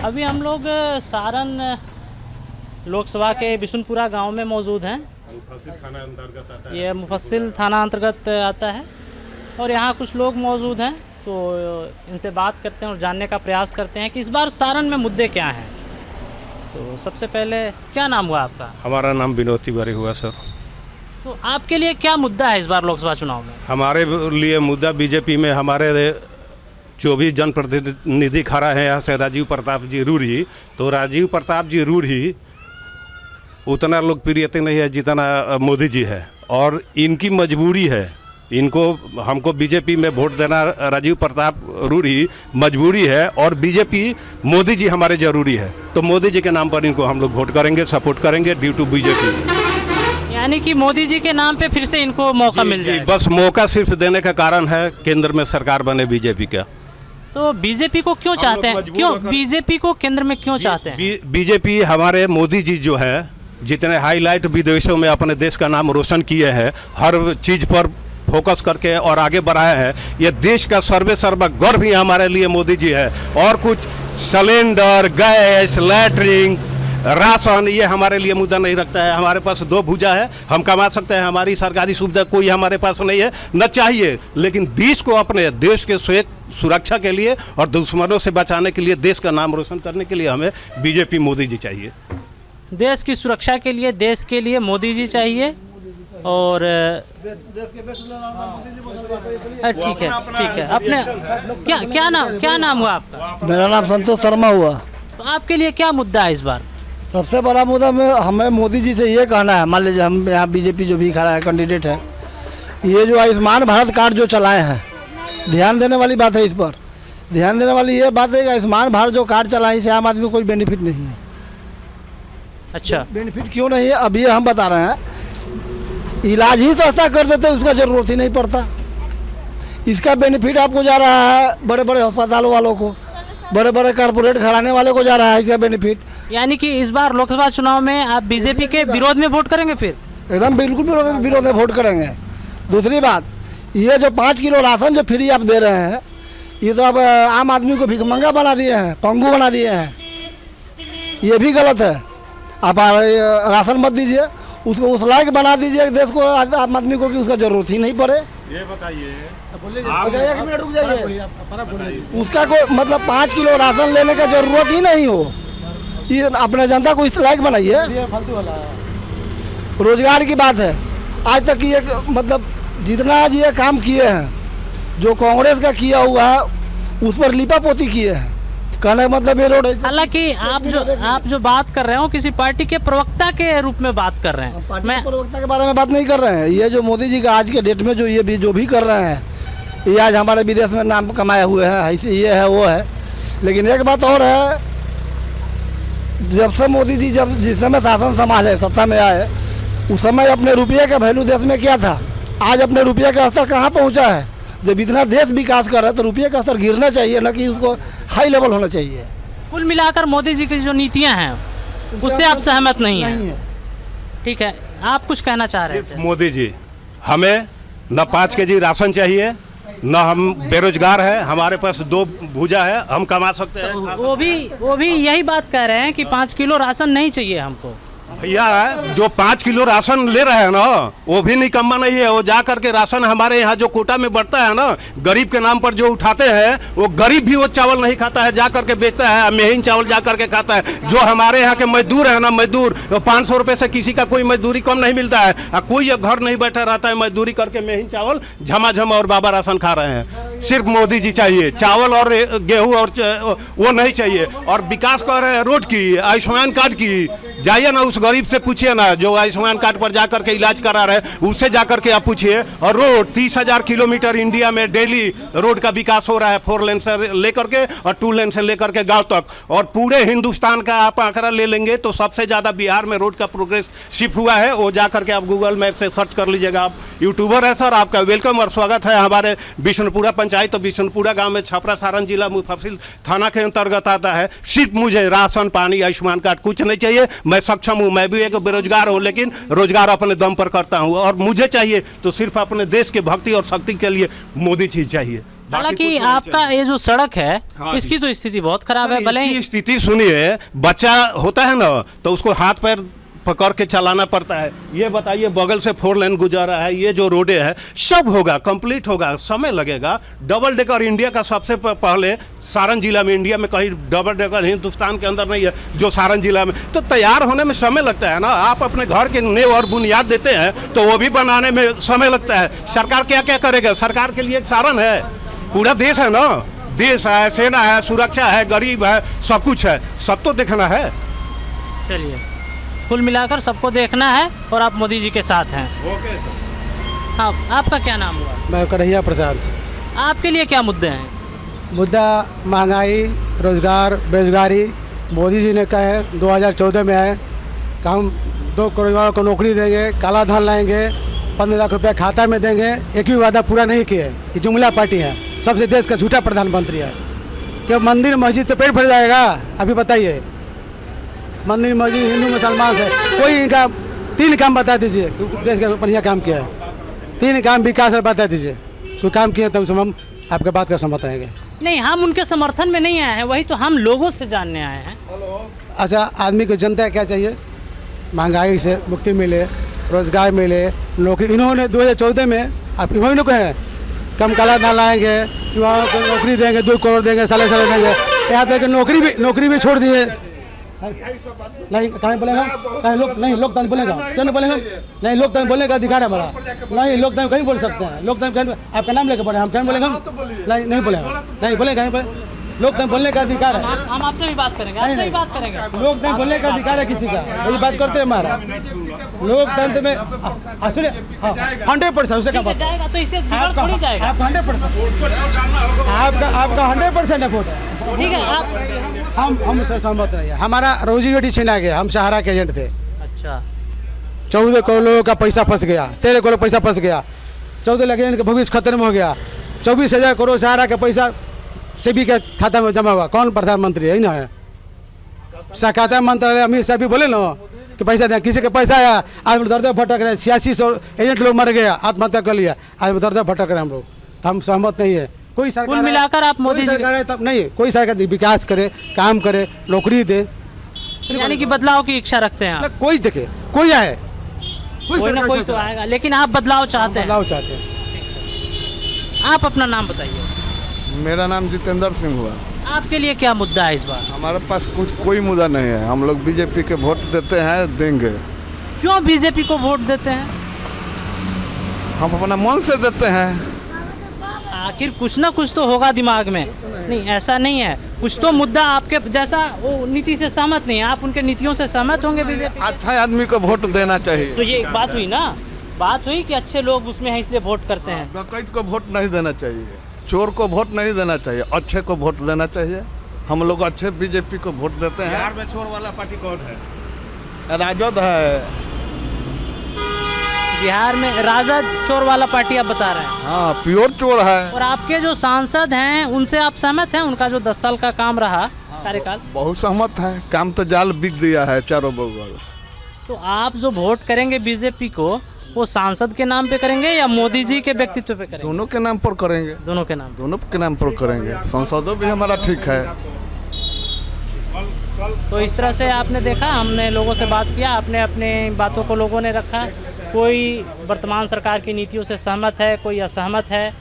अभी हम लोग सारण लोकसभा के बिशुनपुरा गांव में मौजूद हैं। मुफस्सिल थाना अंतर्गत आता है। ये मुफस्सिल थाना अंतर्गत आता है और यहाँ कुछ लोग मौजूद हैं, तो इनसे बात करते हैं और जानने का प्रयास करते हैं कि इस बार सारण में मुद्दे क्या हैं। तो सबसे पहले क्या नाम हुआ आपका? हमारा नाम विनोद तिवारी हुआ सर। तो आपके लिए क्या मुद्दा है इस बार लोकसभा चुनाव में? हमारे लिए मुद्दा बीजेपी में हमारे जो भी जनप्रतिनिधि खड़ा है यहाँ से राजीव प्रताप जी रूढ़ी, तो राजीव प्रताप जी रूढ़ी उतना लोकप्रियता नहीं है जितना मोदी जी है, और इनकी मजबूरी है, इनको हमको बीजेपी में वोट देना राजीव प्रताप रूढ़ी मजबूरी है, और बीजेपी मोदी जी हमारे ज़रूरी है, तो मोदी जी के नाम पर इनको हम लोग वोट करेंगे, सपोर्ट करेंगे ड्यू टू बीजेपी। यानी कि मोदी जी के नाम पे फिर से इनको मौका मिल जाए। बस मौका सिर्फ देने का कारण है केंद्र में सरकार बने बीजेपी का। तो बीजेपी को क्यों चाहते हैं? क्यों बीजेपी को केंद्र में क्यों चाहते हैं? बीजेपी हमारे मोदी जी जो है जितने हाईलाइट विदेशों में अपने देश का नाम रोशन किए हैं, हर चीज़ पर फोकस करके और आगे बढ़ाया है, ये देश का सर्व गर्व ही हमारे लिए मोदी जी है। और कुछ सिलेंडर, गैस, लैट्रिन, राशन ये हमारे लिए मुद्दा नहीं रखता है। हमारे पास दो भुजा है, हम कमा सकते हैं, हमारी सरकारी सुविधा कोई हमारे पास नहीं है, न चाहिए, लेकिन देश को अपने देश के सुरक्षा के लिए और दुश्मनों से बचाने के लिए, देश का नाम रोशन करने के लिए हमें बीजेपी मोदी जी चाहिए। देश की सुरक्षा के लिए, देश के लिए मोदी जी चाहिए। और ठीक है। अपने क्या नाम हुआ आपका? मेरा नाम संतोष शर्मा हुआ। तो आपके लिए क्या मुद्दा है इस बार? सबसे बड़ा मुद्दा में हमें मोदी जी से ये कहना है, मान लीजिए हम यहाँ बीजेपी जो भी खड़ा है कैंडिडेट है, ये जो आयुष्मान भारत कार्ड जो चलाए हैं, ध्यान देने वाली बात है। इस पर ध्यान देने वाली ये बात है कि आयुष्मान भारत जो कार्ड चलाए इससे आम आदमी को कोई बेनिफिट नहीं है। अच्छा, बेनिफिट क्यों नहीं है? अब ये हम बता रहे हैं, इलाज ही सस्ता कर देते, उसका ज़रूरत ही नहीं पड़ता। इसका बेनिफिट आपको जा रहा है बड़े बड़े अस्पतालों वालों को, बड़े बड़े कारपोरेट घराने वाले को जा रहा है इसका बेनिफिट। यानी कि इस बार लोकसभा चुनाव में आप बीजेपी के विरोध में वोट करेंगे? फिर एकदम बिल्कुल विरोध में वोट करेंगे। दूसरी बात, ये जो 5 किलो राशन जो फ्री आप दे रहे हैं, ये तो अब आम आदमी को भिखमंगा बना दिए हैं, पंगु बना दिए हैं, ये भी गलत है। आप राशन मत दीजिए, उसको उस लायक बना दीजिए देश को, आम आदमी को, कि उसका जरूरत ही नहीं पड़े। ये बताइए, एक मिनट रुक जाइए। उसका कोई मतलब 5 किलो राशन लेने का जरूरत ही नहीं हो, ये अपने जनता को इस लायक बनाइए। रोजगार की बात है, आज तक ये मतलब जितना आज ये काम किए हैं, जो कांग्रेस का किया हुआ है उस पर लिपापोती किए हैं, कहने का मतलब ये रोड है। हालांकि आप जो बात कर रहे हो किसी पार्टी के प्रवक्ता के रूप में बात कर रहे हैं, मैं प्रवक्ता के बारे में बात नहीं कर रहे हैं। ये जो मोदी जी का आज के डेट में जो भी कर रहे हैं, ये आज हमारे विदेश में नाम कमाए हुए हैं, ऐसे ये है वो है। लेकिन एक बात और है, जब से मोदी जी जिस समय शासन संभाले, सत्ता में आए, उस समय अपने रुपये का वैल्यू देश में क्या था, आज अपने रुपये का स्तर कहाँ पहुँचा है? जब इतना देश विकास कर रहा है तो रुपये का स्तर गिरना चाहिए, न कि उसको हाई लेवल होना चाहिए। कुल मिलाकर मोदी जी की जो नीतियां हैं उससे आप सहमत नहीं हैं? ठीक है, आप कुछ कहना चाह रहे थे? मोदी जी, हमें न 5 केजी राशन चाहिए, न हम बेरोजगार हैं, हमारे पास 2 भुजा है, हम कमा सकते हैं। वो भी यही बात कह रहे हैं कि 5 किलो राशन नहीं चाहिए हमको। भैया जो 5 किलो राशन ले रहे हैं ना, वो भी निकम्मा नहीं है। वो जा करके राशन हमारे यहाँ जो कोटा में बढ़ता है ना, गरीब के नाम पर जो उठाते हैं, वो गरीब भी वो चावल नहीं खाता है, जा करके बेचता है, महीन चावल जा करके खाता है। जो हमारे यहाँ के मजदूर है ना, मजदूर 500 रुपये से किसी का कोई मजदूरी कम नहीं मिलता है, कोई घर नहीं बैठा रहता है मजदूरी करके, महीन चावल झमाझम और बाबा राशन खा रहे हैं। सिर्फ मोदी जी चाहिए, चावल और गेहूँ और वो नहीं चाहिए। और विकास कर रहे हैं रोड की, आयुष्मान कार्ड की, जाइए ना उस गरीब से पूछिए ना जो आयुष्मान कार्ड पर जाकर के इलाज करा रहे हैं, उससे जाकर के आप पूछिए। और रोड 30,000 किलोमीटर इंडिया में डेली रोड का विकास हो रहा है, 4 लेन से लेकर के और 2 लेन से लेकर के गांव तक। और पूरे हिंदुस्तान का आप आंकड़ा ले लेंगे तो सबसे ज़्यादा बिहार में रोड का प्रोग्रेस शिप हुआ है। वो जाकर के आप गूगल मैप से सर्च कर लीजिएगा। आप यूट्यूबर है सर, आपका वेलकम और स्वागत है हमारे बिशुनपुरा पंचायत। तो बिशुनपुरा गाँव में छपरा सारण जिला मुफस्सिल थाना के अंतर्गत आता है। सिर्फ मुझे राशन पानी आयुष्मान कार्ड कुछ नहीं चाहिए। मैं सक्षम हूँ, मैं भी एक बेरोजगार हूँ, लेकिन रोजगार अपने दम पर करता हूँ। और मुझे चाहिए तो सिर्फ अपने देश के भक्ति और शक्ति के लिए मोदी जी चाहिए। हालांकि आपका ये जो सड़क है हाँ इसकी तो स्थिति बहुत खराब है, भले इसकी ही स्थिति सुनिए, बच्चा होता है ना तो उसको हाथ पैर पकड़ के चलाना पड़ता है। ये बताइए, बगल से 4 लेन गुजारा है, ये जो रोडे है सब होगा, कंप्लीट होगा, समय लगेगा। डबल डेकर इंडिया का सबसे पहले सारण जिला में, इंडिया में कहीं डबल डेकर हिंदुस्तान के अंदर नहीं है जो सारण जिला में, तो तैयार होने में समय लगता है ना। आप अपने घर के नींव और बुनियाद देते हैं तो वो भी बनाने में समय लगता है। सरकार क्या क्या करेगा? सरकार के लिए एक सारण है, पूरा देश है ना, देश है, सेना है, सुरक्षा है, गरीब है, सब कुछ है, सब तो देखना है। चलिए, कुल मिलाकर सबको देखना है और आप मोदी जी के साथ हैं। ओके। हाँ, आपका क्या नाम हुआ? मैं कन्हैया प्रसाद। आपके लिए क्या मुद्दे हैं? मुद्दा महंगाई, रोजगार, बेरोजगारी। मोदी जी ने कहा है 2014 में है कि हम 2 करोड़ को नौकरी देंगे, काला धन लाएंगे, 15 लाख रुपया खाता में देंगे। एक भी वादा पूरा नहीं किए। ये जुमला पार्टी है, सबसे देश का झूठा प्रधानमंत्री है। क्या मंदिर मस्जिद से पेट भर जाएगा? अभी बताइए, मंदिर मस्जिद हिंदू मुसलमान से कोई इनका 3 काम बता दीजिए, देश का बढ़िया काम किया है। 3 काम विकास बता दीजिए, कोई काम किया तब से हम आपके बात का समझ आएंगे। नहीं, हम उनके समर्थन में नहीं आए हैं, वही तो हम लोगों से जानने आए हैं। अच्छा, आदमी को जनता क्या चाहिए? महंगाई से मुक्ति मिले, रोजगार मिले, नौकरी। इन्होंने 2014 में आप इन्होंने कहे कम काला धन लाएंगे, युवाओं को नौकरी देंगे, 2 करोड़ देंगे, साले देंगे। यहाँ तक नौकरी भी छोड़ दिए। नहीं, कहीं बोलेगा? कहीं नहीं, लोकतंत्र बोलेगा? क्यों नहीं बोलेगा? नहीं, लोकतंत्र बोलने का अधिकार है हमारा। नहीं, लोकतंत्र कहीं बोल सकते हैं। लोकतंत्र आपका नाम लेकर बोले, हम कहीं बोलेगा? नहीं बोलेगा, नहीं बोलेगा, लोकतंत्र बोलने का अधिकार है। हम आपसे भी बात करेंगे, आपसे भी बात करेंगे। लोकतंत्र बोलने का अधिकार है किसी का, वही बात करते हैं हमारा। लोकतंत्र में सुनिए 100% उसे क्या बात जाएगा तो इसे बिगड़ थोड़ी जाएगा। आप 100% आपका 100% वोट है। ठीक है, आप हम उससे सहमत नहीं है। हमारा रोजी रोटी छीना गया। हम सहारा के एजेंट थे। अच्छा, 14 करोड़ लोगों का पैसा फंस गया, 13 करोड़ पैसा फंस गया, 14 लाख एजेंट का भविष्य खत्म हो गया। 24,000 करोड़ सहारा का पैसा सेबी के खाता में जमा हुआ। कौन प्रधानमंत्री है? ना है सहकारिता मंत्रालय। अमित शाह भी बोले ना कि पैसा दें, किसी के पैसा आया, आज दर्द भटक रहे। 8600 एजेंट लोग मर गया, आत्महत्या कर लिया, आज दर्द भटक रहे हम लोग। हम सहमत नहीं है। कोई सरकार कुल मिलाकर आप मोदी जी सरकार है तब नहीं, कोई सरकार विकास करे, काम करे, नौकरी दे, यानी कि बदलाव की इच्छा रखते हैं आप। कोई देखे, कोई आए, कोई ना कोई तो आएगा, लेकिन आप बदलाव चाहते हैं। बदलाव चाहते हैं। आप अपना नाम बताइए। मेरा नाम जितेंद्र सिंह हुआ। आपके लिए क्या मुद्दा है इस बार? हमारे पास कोई मुद्दा नहीं है। हम लोग बीजेपी के वोट देते हैं, देंगे। क्यों बीजेपी को वोट देते हैं? हम अपना मन से देते हैं। आखिर कुछ ना कुछ तो होगा दिमाग में। नहीं, ऐसा नहीं है, कुछ तो मुद्दा आपके जैसा वो नीति से सहमत नहीं है, आप उनके नीतियों से सहमत होंगे बीजेपी। अच्छा आदमी को वोट देना चाहिए। तो ये एक बात हुई ना, बात हुई कि अच्छे लोग उसमें हैं इसलिए वोट करते हैं। डकैत को वोट नहीं देना चाहिए, चोर को वोट नहीं देना चाहिए, अच्छे को वोट देना चाहिए। हम लोग अच्छे बीजेपी को वोट देते हैं। बिहार में चोर वाला पार्टी कौन है? राजद है। बिहार में राजद चोर वाला पार्टी आप बता रहे हैं? हाँ, प्योर चोर है। और आपके जो सांसद हैं उनसे आप सहमत हैं? उनका जो 10 साल का काम रहा कार्यकाल, बहुत सहमत है। काम तो जाल बिक दिया है चारों बगल। तो आप जो वोट करेंगे बीजेपी को, वो सांसद के नाम पे करेंगे या मोदी जी के व्यक्तित्व पे करेंगे? दोनों के नाम पर करेंगे। दोनों के नाम। दोनों के नाम पर करेंगे। संसदों भी हमारा ठीक है। तो इस तरह से आपने देखा, हमने लोगों से बात किया, आपने अपने बातों को लोगों ने रखा। कोई वर्तमान सरकार की नीतियों से सहमत है, कोई असहमत है।